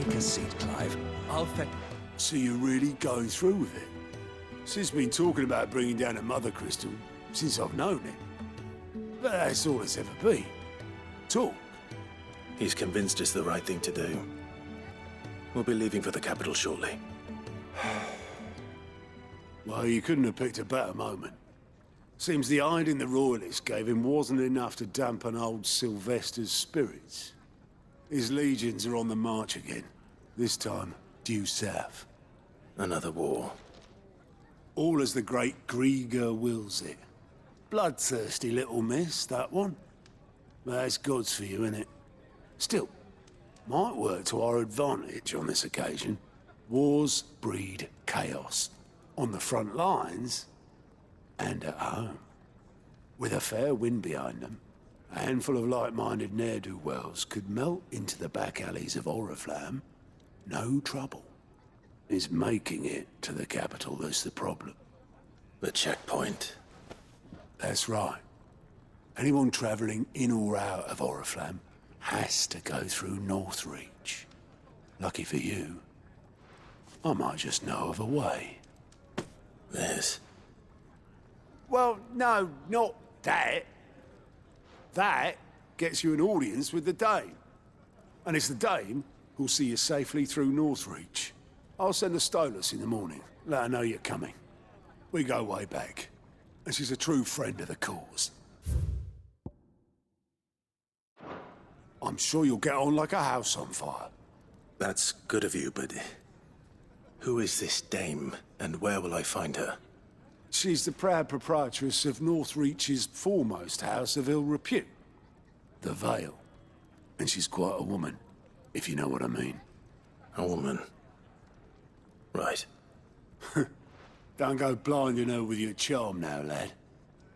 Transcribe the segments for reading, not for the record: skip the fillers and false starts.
Take a seat, Clive. I'll fetch... So you're really going through with it? Sis been talking about bringing down a mother crystal since I've known it. But that's all it's ever been. Talk. He's convinced it's the right thing to do. We'll be leaving for the capital shortly. Well, you couldn't have picked a better moment. Seems the hiding the Royalists gave him wasn't enough to dampen old Sylvester's spirits. His legions are on the march again. This time, due south. Another war. All as the great Grieger wills it. Bloodthirsty little miss, that one. But that's God's for you, innit? Still, might work to our advantage on this occasion. Wars breed chaos. On the front lines, and at home. With a fair wind behind them, a handful of like-minded ne'er-do-wells could melt into the back alleys of Oriflamme. No trouble. It's making it to the capital that's the problem. The checkpoint. That's right. Anyone travelling in or out of Oriflamme has to go through Northreach. Lucky for you, I might just know of a way. This. Well, no, not that. That gets you an audience with the Dame. And it's the Dame who'll see you safely through Northreach. I'll send a Stolas in the morning, let her know you're coming. We go way back, and she's a true friend of the cause. I'm sure you'll get on like a house on fire. That's good of you, but... who is this dame, and where will I find her? She's the proud proprietress of Northreach's foremost house of ill repute, the Vale. And she's quite a woman, if you know what I mean. A woman. Right. Don't go blinding her with your charm now, lad.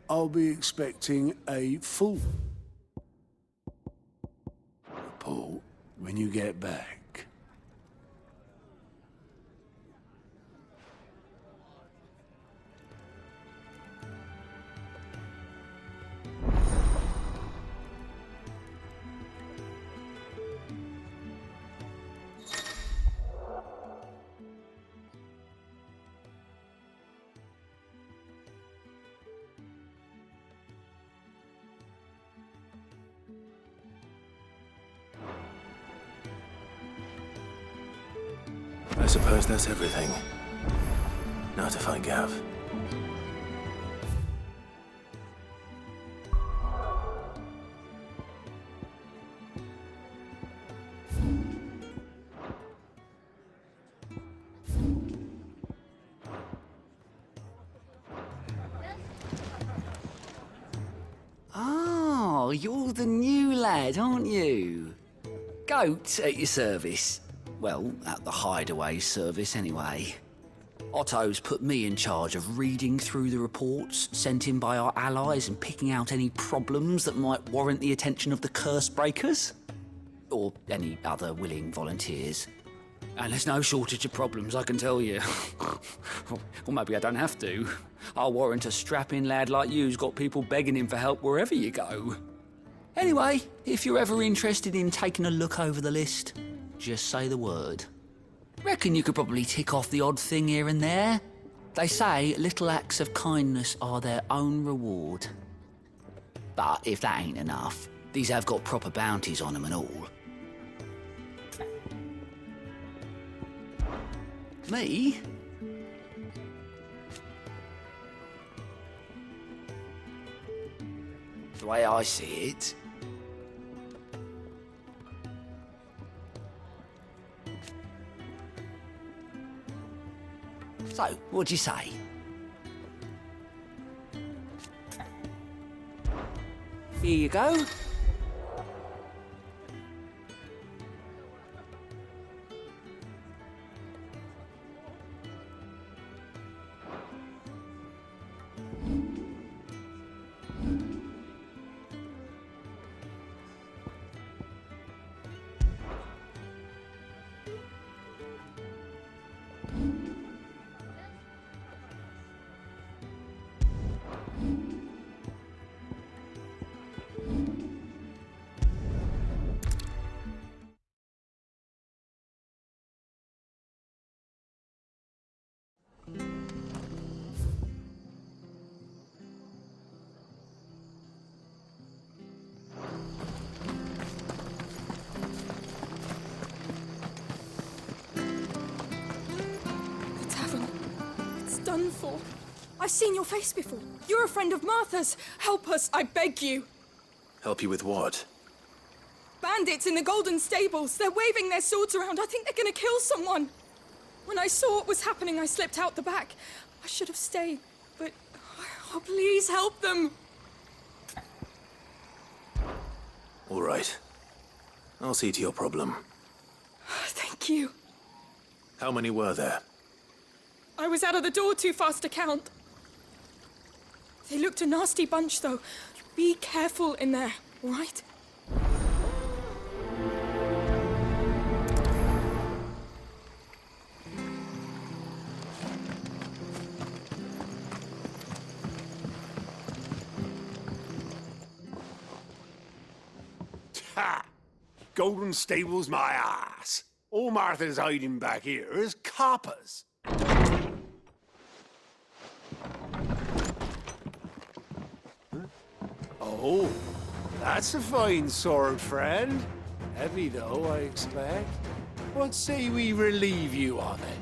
I'll be expecting a full report when you get back. I suppose that's everything. Now to find Gav. Oh, you're the new lad, aren't you? Goat at your service. Well, at the Hideaway service, anyway. Otto's put me in charge of reading through the reports sent in by our allies and picking out any problems that might warrant the attention of the curse breakers. Or any other willing volunteers. And there's no shortage of problems, I can tell you. Or maybe I don't have to. I'll warrant a strapping lad like you's got people begging him for help wherever you go. Anyway, if you're ever interested in taking a look over the list, just say the word. Reckon you could probably tick off the odd thing here and there. They say little acts of kindness are their own reward. But if that ain't enough, these have got proper bounties on them and all. Me? The way I see it, so, what'd you say? Here you go. I've seen your face before. You're a friend of Martha's. Help us, I beg you. Help you with what? Bandits in the Golden Stables. They're waving their swords around. I think they're gonna kill someone. When I saw what was happening, I slipped out the back. I should have stayed, but... Oh, please help them. All right. I'll see to your problem. Thank you. How many were there? I was out of the door too fast to count. They looked a nasty bunch, though. Be careful in there, all right? Ha! Golden Stables my ass. All Martha's hiding back here is coppers. Oh, that's a fine sword, friend. Heavy, though, I expect. What say we relieve you of it?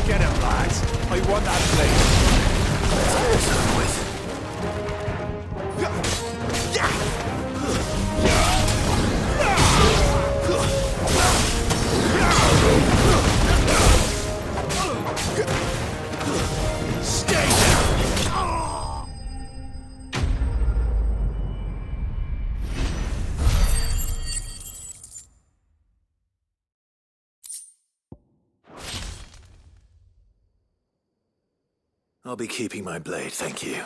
Get him, lads. I want that blade. Let's get this over with. Stay down! I'll be keeping my blade, thank you.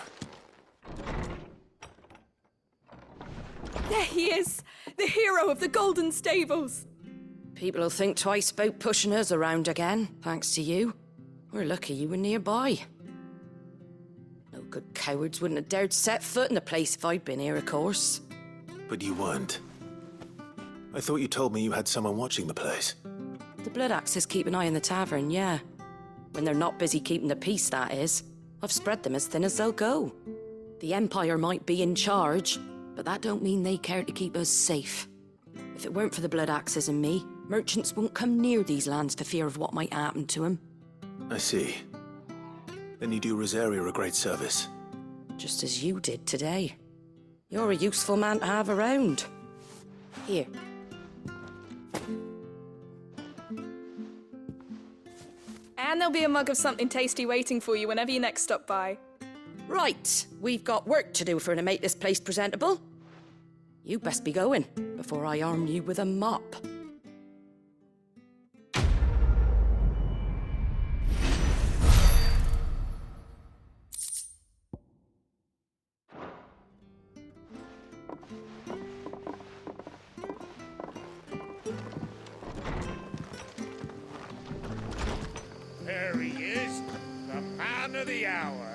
There he is, the hero of the Golden Stables. People will think twice about pushing us around again, thanks to you. We're lucky you were nearby. No good cowards wouldn't have dared set foot in the place if I'd been here, of course. But you weren't. I thought you told me you had someone watching the place. The Blood Axes keep an eye on the tavern, yeah. When they're not busy keeping the peace, that is. I've spread them as thin as they'll go. The Empire might be in charge, but that don't mean they care to keep us safe. If it weren't for the Blood Axes and me, merchants won't come near these lands for fear of what might happen to them. I see. Then you do Rosaria a great service. Just as you did today. You're a useful man to have around. Here. And there'll be a mug of something tasty waiting for you whenever you next stop by. Right, we've got work to do for to make this place presentable. You best be going, before I arm you with a mop. There he is, the man of the hour.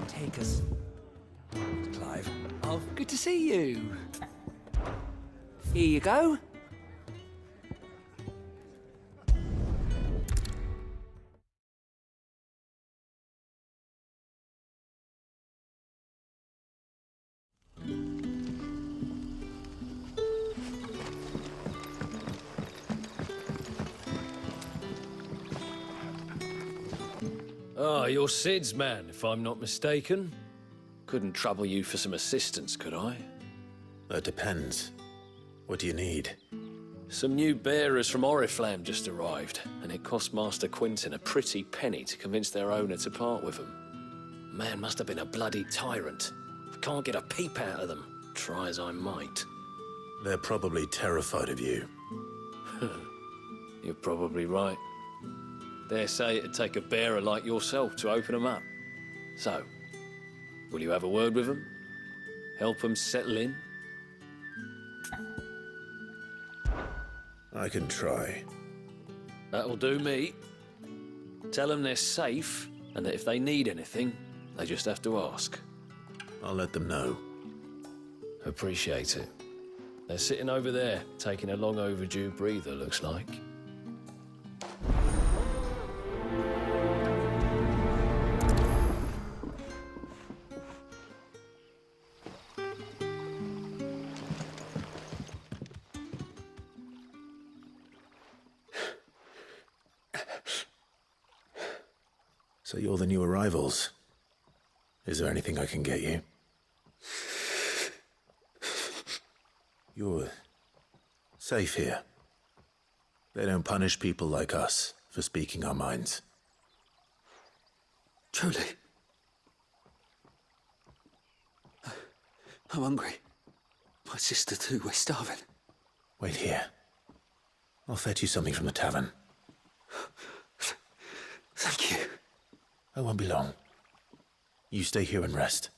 Take us. Clive, I'll... Good to see you. Here you go. Ah, you're Sid's man, if I'm not mistaken. Couldn't trouble you for some assistance, could I? That depends. What do you need? Some new bearers from Oriflamme just arrived, and it cost Master Quinton a pretty penny to convince their owner to part with them. Man must have been a bloody tyrant. Can't get a peep out of them, try as I might. They're probably terrified of you. You're probably right. Dare say it'd take a bearer like yourself to open them up. So, will you have a word with them? Help them settle in? I can try. That'll do me. Tell them they're safe, and that if they need anything, they just have to ask. I'll let them know. Appreciate it. They're sitting over there, taking a long overdue breather, looks like. So you're the new arrivals. Is there anything I can get you? You're safe here. They don't punish people like us for speaking our minds. Truly. I'm hungry. My sister too, we're starving. Wait here. I'll fetch you something from the tavern. Thank you. I won't be long. You stay here and rest.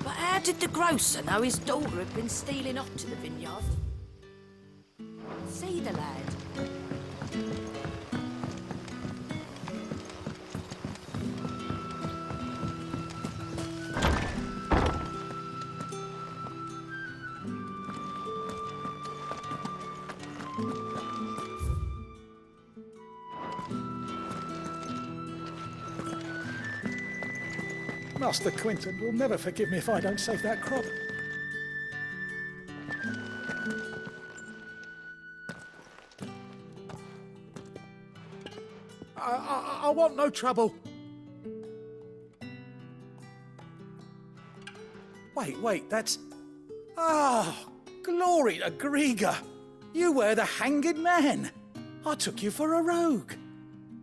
But how did the grocer know his daughter had been stealing off to the vineyard? See the lad. Master Quinton will never forgive me if I don't save that crop. I want no trouble. Wait, that's... Ah, glory to Grieger. You were the hanged man. I took you for a rogue.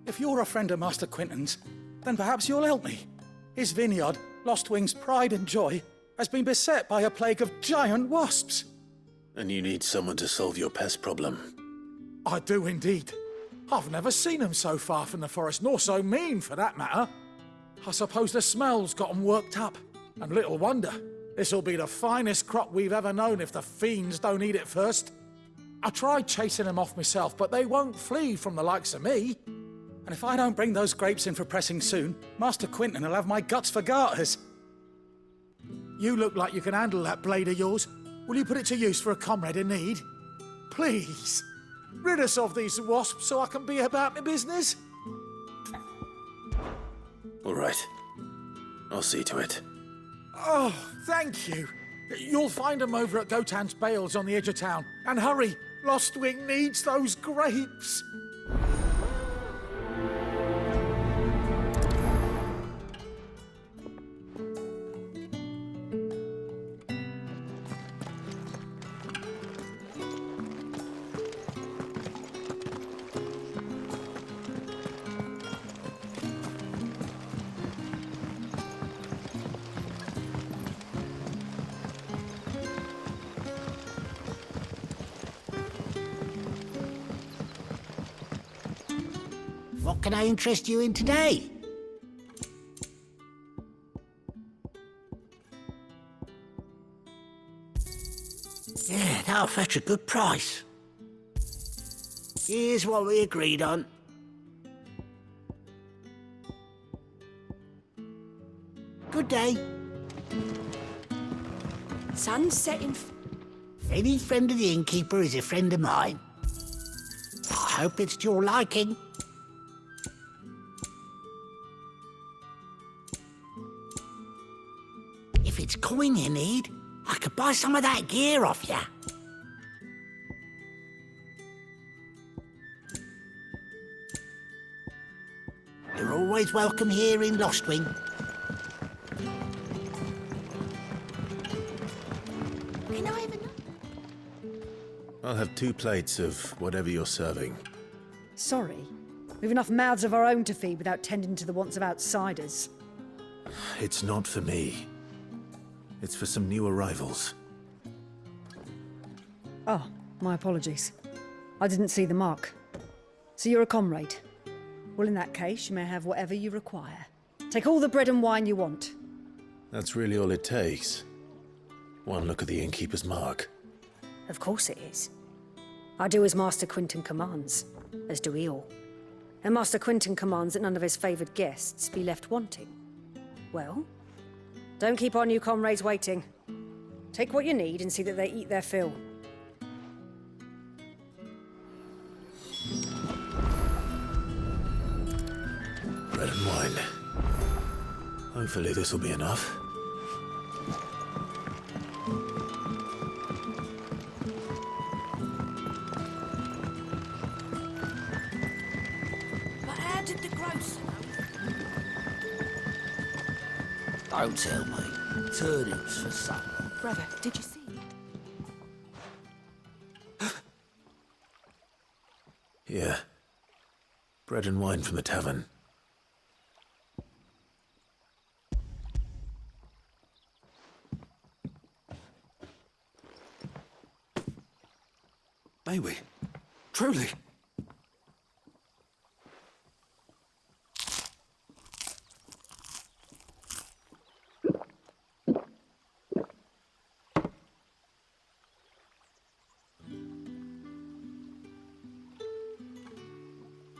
If you're a friend of Master Quinton's, then perhaps you'll help me. His vineyard, Lostwing's pride and joy, has been beset by a plague of giant wasps. And you need someone to solve your pest problem. I do indeed. I've never seen them so far from the forest, nor so mean, for that matter. I suppose the smell's got 'em worked up. And little wonder. This'll be the finest crop we've ever known if the fiends don't eat it first. I tried chasing them off myself, but they won't flee from the likes of me. And if I don't bring those grapes in for pressing soon, Master Quinton will have my guts for garters. You look like you can handle that blade of yours. Will you put it to use for a comrade in need? Please, rid us of these wasps so I can be about my business. All right. I'll see to it. Oh, thank you. You'll find them over at Gotan's Bales on the edge of town. And hurry, Lostwing needs those grapes. What can I interest you in today? Yeah, that'll fetch a good price. Here's what we agreed on. Good day. Sun's setting. Any friend of the innkeeper is a friend of mine. I hope it's to your liking. If it's coin you need, I could buy some of that gear off you. You're always welcome here in Lostwing. Can I have I'll have 2 plates of whatever you're serving. Sorry. We've enough mouths of our own to feed without tending to the wants of outsiders. It's not for me. It's for some new arrivals. Oh, my apologies. I didn't see the mark. So you're a comrade. Well, in that case, you may have whatever you require. Take all the bread and wine you want. That's really all it takes. One look at the innkeeper's mark. Of course it is. I do as Master Quinton commands, as do we all. And Master Quinton commands that none of his favoured guests be left wanting. Well, don't keep our new comrades waiting. Take what you need and see that they eat their fill. Bread and wine. Hopefully this will be enough. But how did the grocer know? Don't tell me. Turnips for supper. Brother, did you see? Yeah. Bread and wine from the tavern. May we? Truly?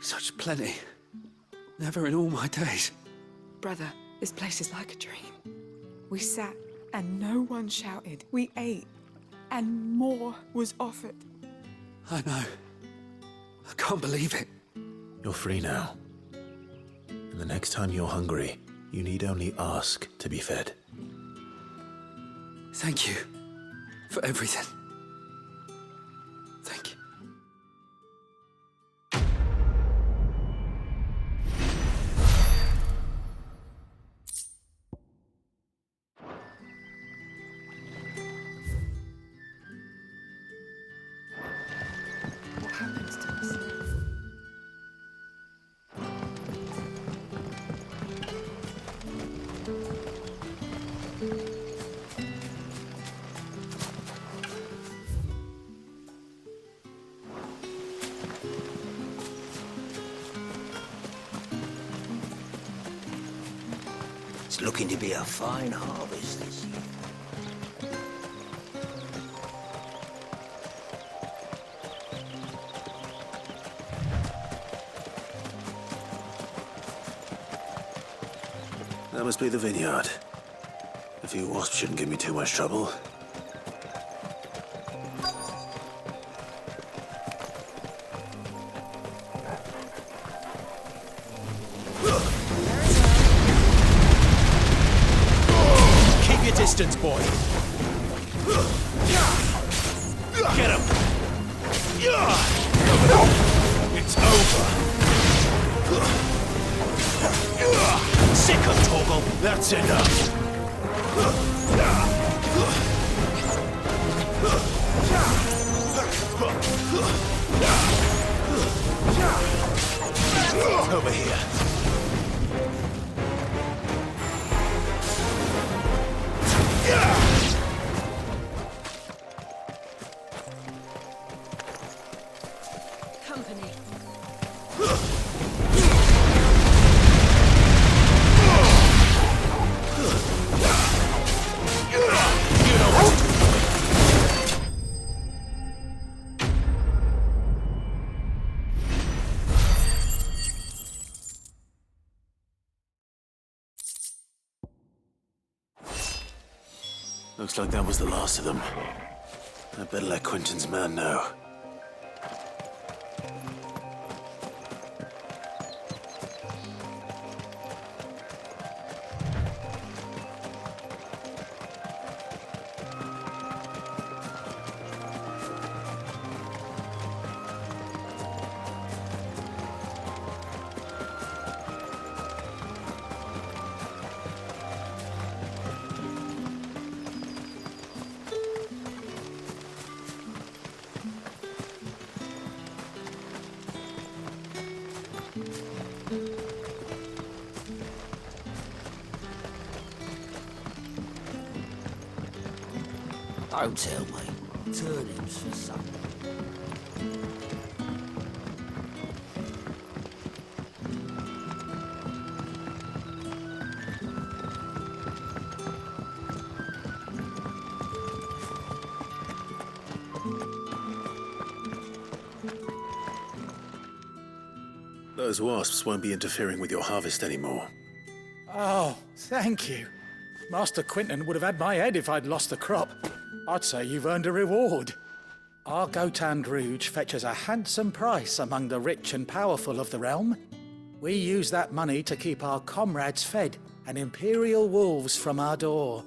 Such plenty. Never in all my days. Brother, this place is like a dream. We sat and no one shouted. We ate and more was offered. I know. I can't believe it. You're free now. And the next time you're hungry, you need only ask to be fed. Thank you for everything. Thank you. What happened to us? It's looking to be a fine harvest this year. That must be the vineyard. A few wasps shouldn't give me too much trouble. Keep your distance, boy. Get him. It's over. Sick of Torgal. That's enough. Over here. Company. Looks like that was the last of them. I'd better let Quinton's man know. Don't tell me. Turnips for supper. Those wasps won't be interfering with your harvest anymore. Oh, thank you. Master Quinton would have had my head if I'd lost the crop. I'd say you've earned a reward. Our Gotand Rouge fetches a handsome price among the rich and powerful of the realm. We use that money to keep our comrades fed and imperial wolves from our door.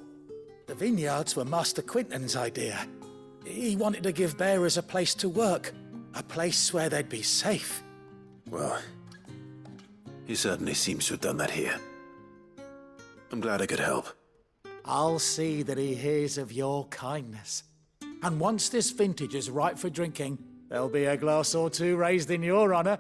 The vineyards were Master Quinton's idea. He wanted to give bearers a place to work, a place where they'd be safe. Well, he certainly seems to have done that here. I'm glad I could help. I'll see that he hears of your kindness. And once this vintage is ripe for drinking, there'll be a glass or two raised in your honor.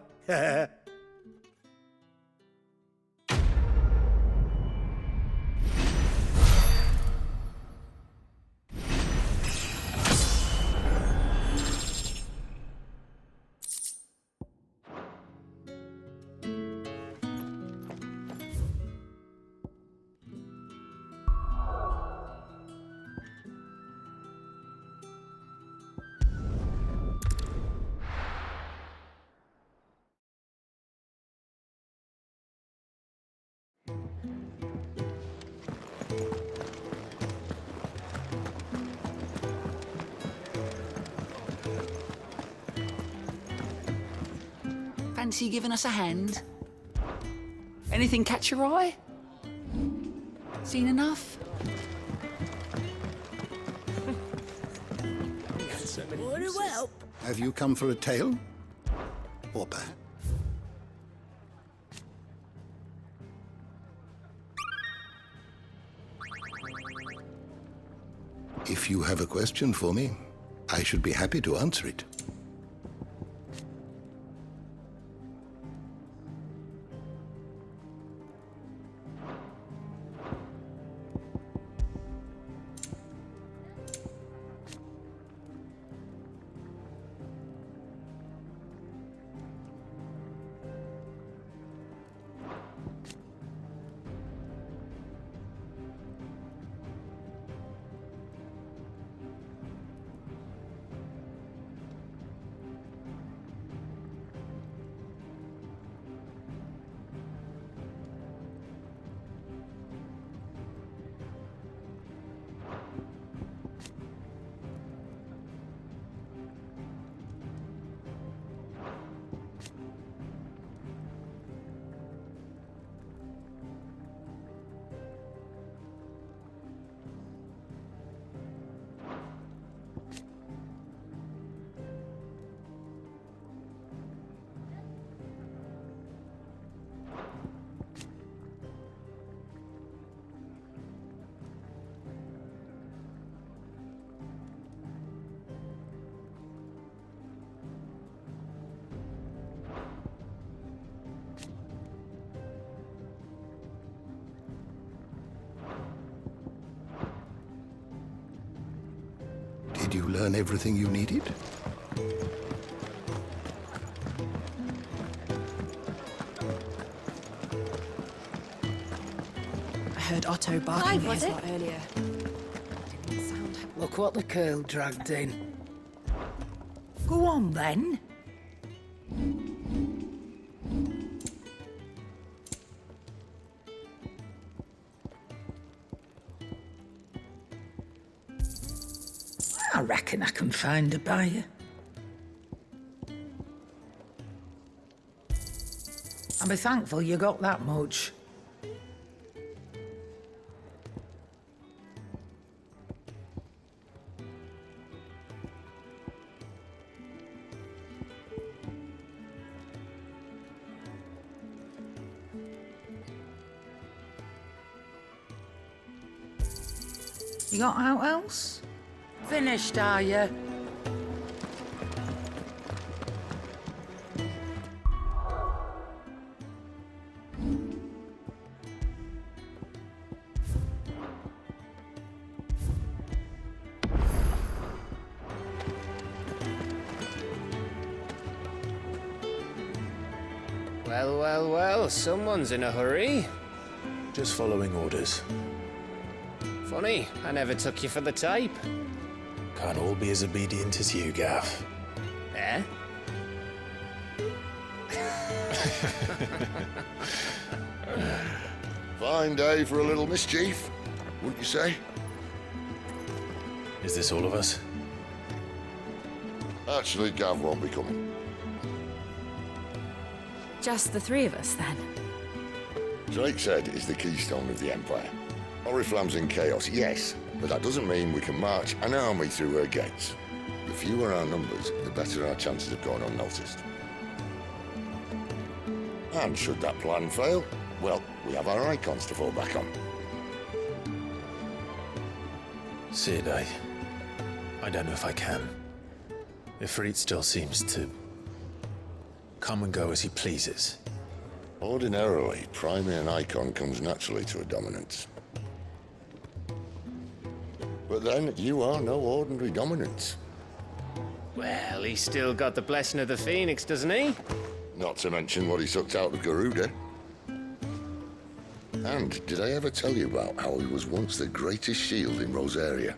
Fancy giving us a hand? Anything catch your eye? Seen enough? Have you come for a tale? Or bad? If you have a question for me, I should be happy to answer it. Did you learn everything you needed? I heard Otto barking his lot earlier. Look what the curl dragged in. Go on, then. I reckon I can find a buyer. I'll be thankful you got that much. You got out else? Finished, are you? Well, well, well, someone's in a hurry. Just following orders. Funny, I never took you for the type. Can't all be as obedient as you, Gav. Eh? Fine day for a little mischief, wouldn't you say? Is this all of us? Actually, Gav won't be coming. Just the three of us, then? Drake said is the keystone of the Empire. Oriflamme's in chaos, yes, but that doesn't mean we can march an army through her gates. The fewer our numbers, the better our chances of going unnoticed. And should that plan fail, well, we have our icons to fall back on. Sid, I don't know if I can. Ifrit still seems to come and go as he pleases. Ordinarily, priming an icon comes naturally to a dominance. But then, you are no ordinary dominance. Well, he's still got the blessing of the Phoenix, doesn't he? Not to mention what he sucked out of Garuda. And did I ever tell you about how he was once the greatest shield in Rosaria?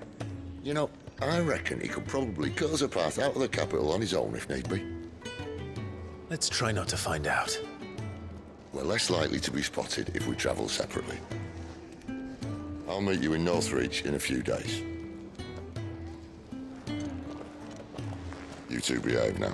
You know, I reckon he could probably cut us a path out of the capital on his own if need be. Let's try not to find out. We're less likely to be spotted if we travel separately. I'll meet you in Northreach in a few days. You two behave now.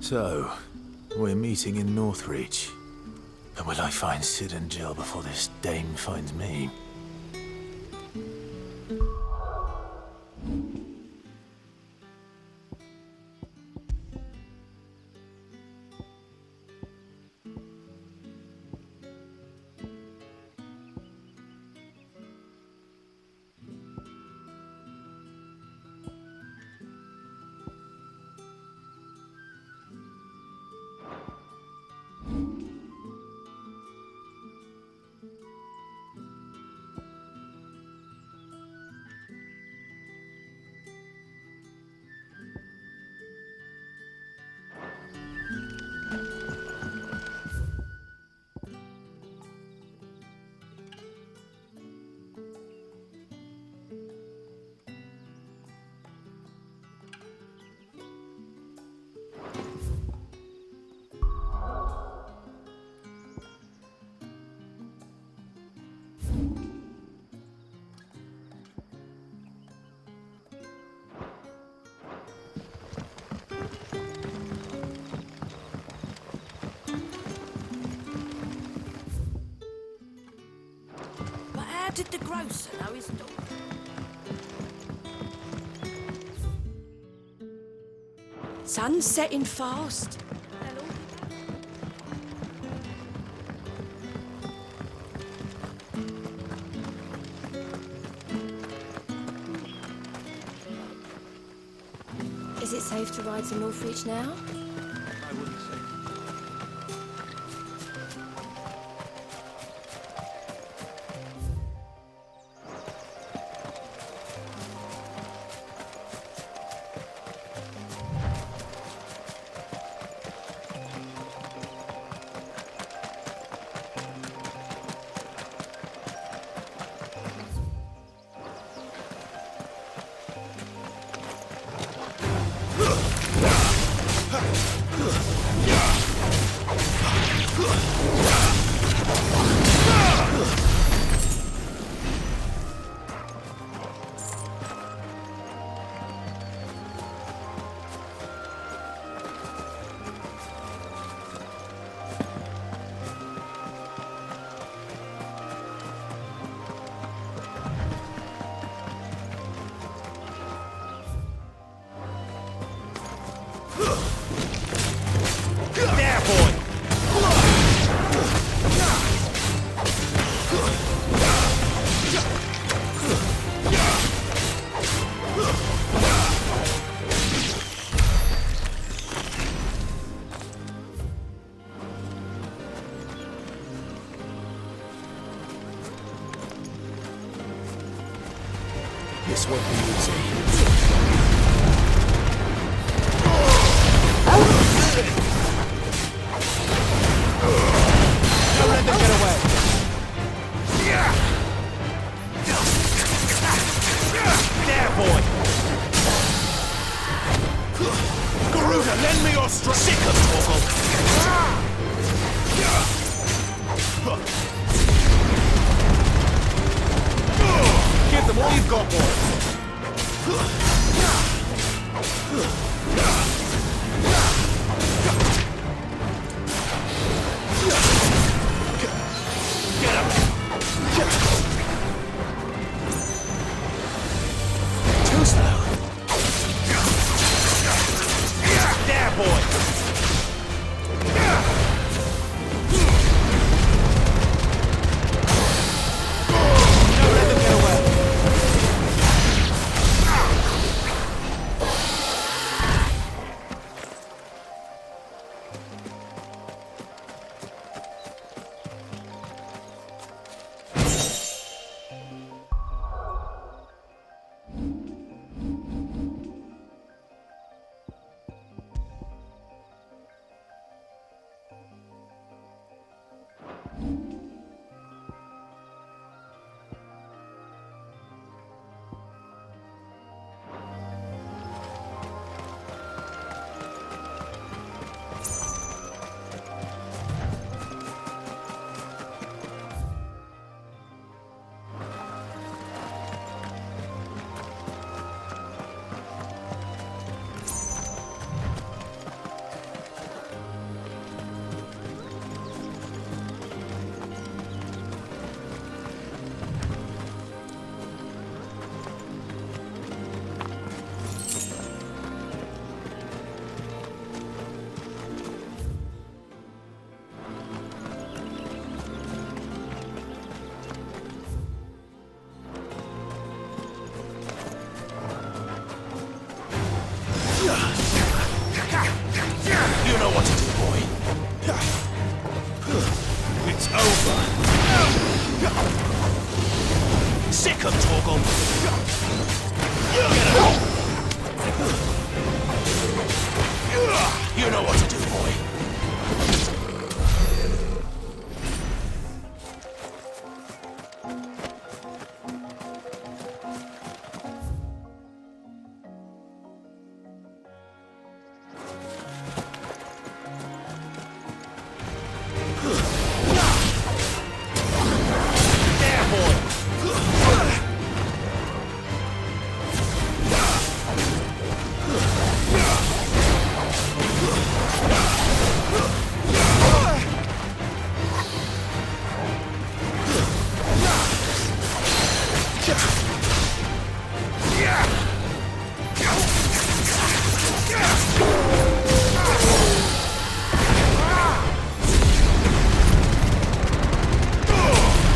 So, we're meeting in Northreach. But will I find Sid and Jill before this dame finds me? How did the grocer know his dog? Sun's setting fast. Is it safe to ride to Northreach now? I wouldn't say. This won't be easy. Don't let them get away. There, boy. Garuda, lend me your strength. Sick of Torgal. Give them all you've got, boy. Get him. Too slow. There, boy. Don't let them get away. You know what to do, boy. It's over. Sick of Torgal. Get him. You know what to do, boy. There, boy.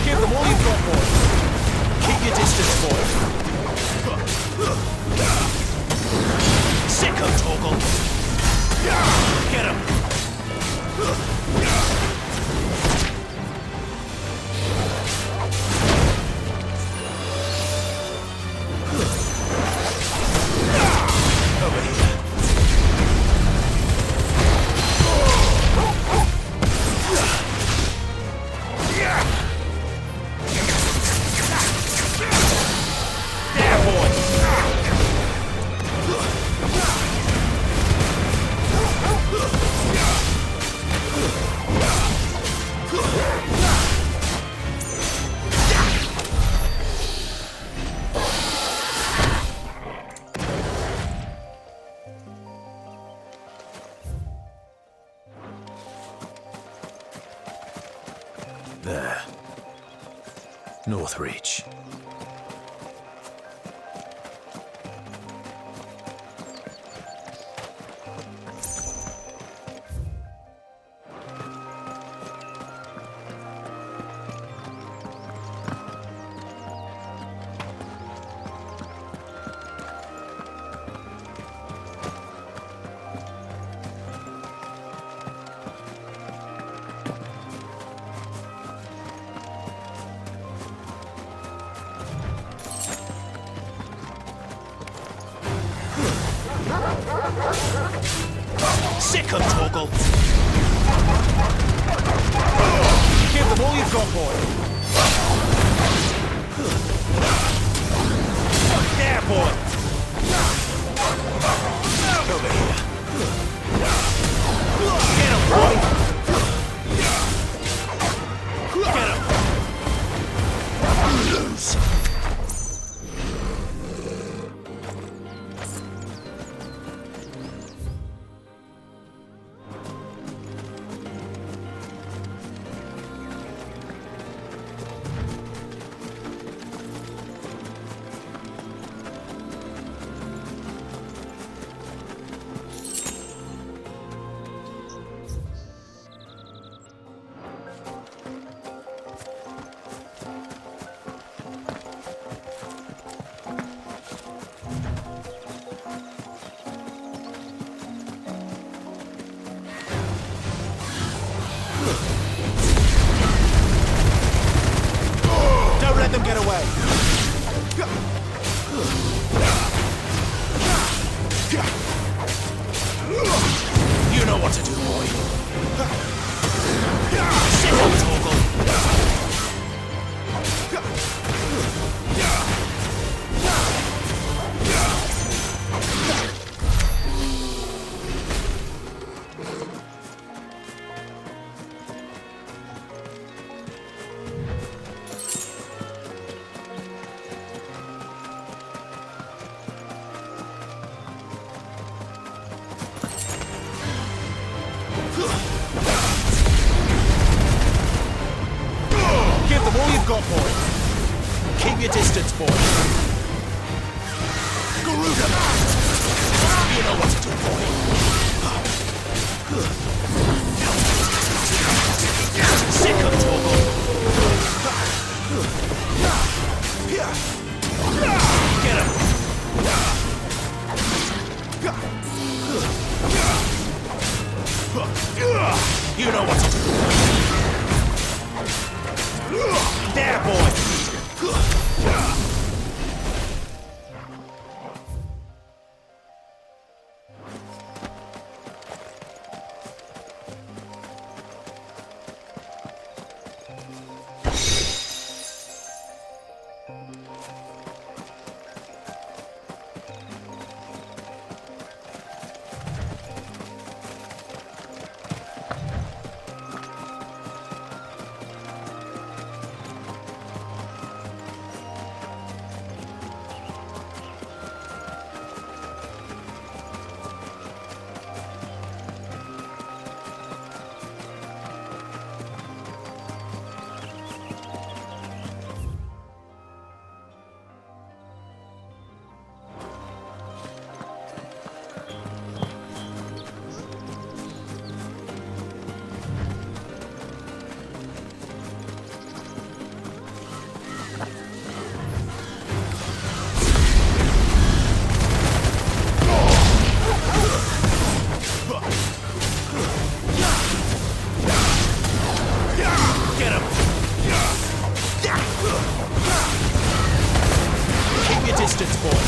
Give them all you've got, boy. Keep your distance, boy. Sick of Torgal. Get him. Over here. There, boy. There. Northreach. Sick 'em, Torgal! Give them all you've got, boy! There, boy! Over here! Get him, boy! Get him! Lose! Don't let them get away! You know what to do, boy. Sit up, Torgal. Give them all you've got, boy. Keep your distance, boy. Garuda! You know what to do, boy. Sick of Torgal. Get him! You know what to do. There, boy! Get him! Keep your distance, boy.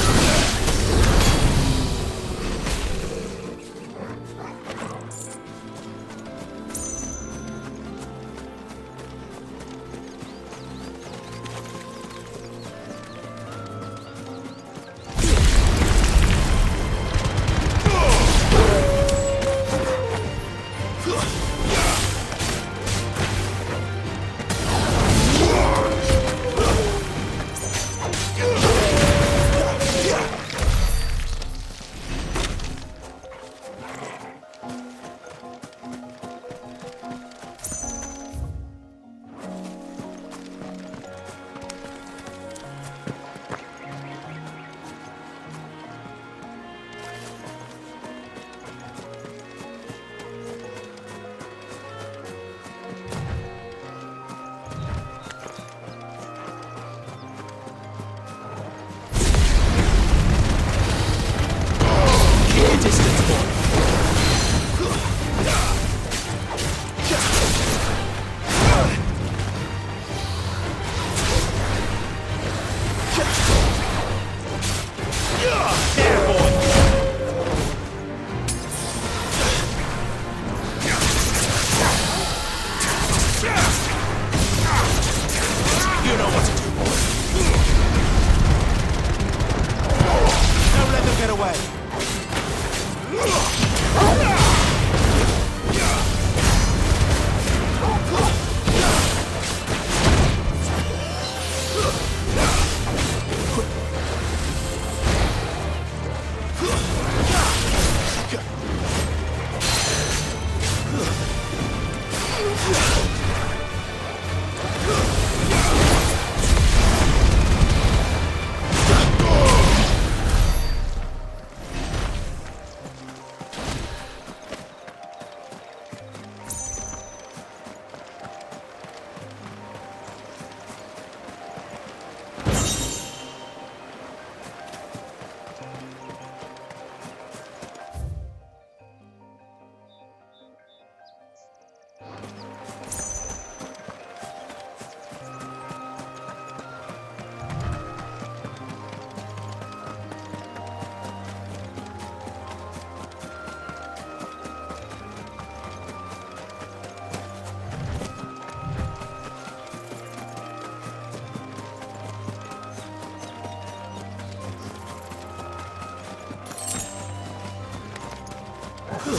Keep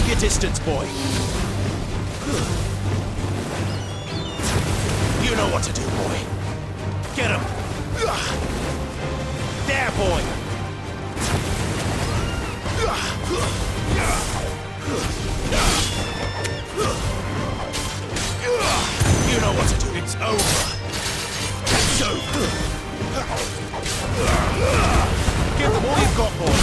your distance, boy. You know what to do, boy. Get him. There, boy. You know what to do. It's over. It's over. Give them all you've got, boy.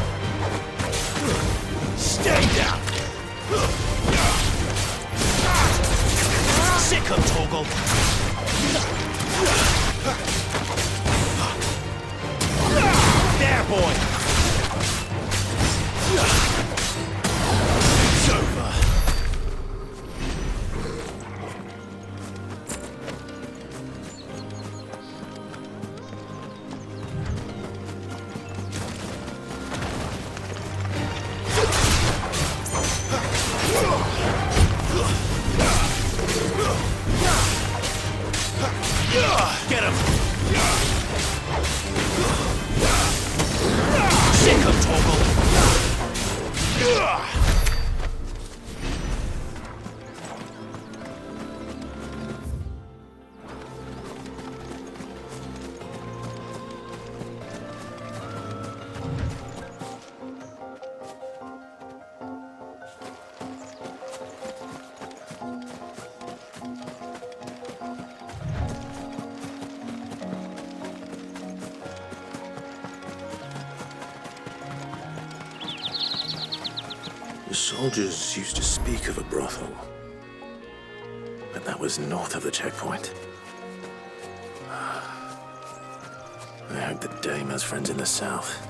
Get him! Sick him, Torgal! The soldiers used to speak of a brothel, but that was north of the checkpoint. I hope the dame has friends in the south.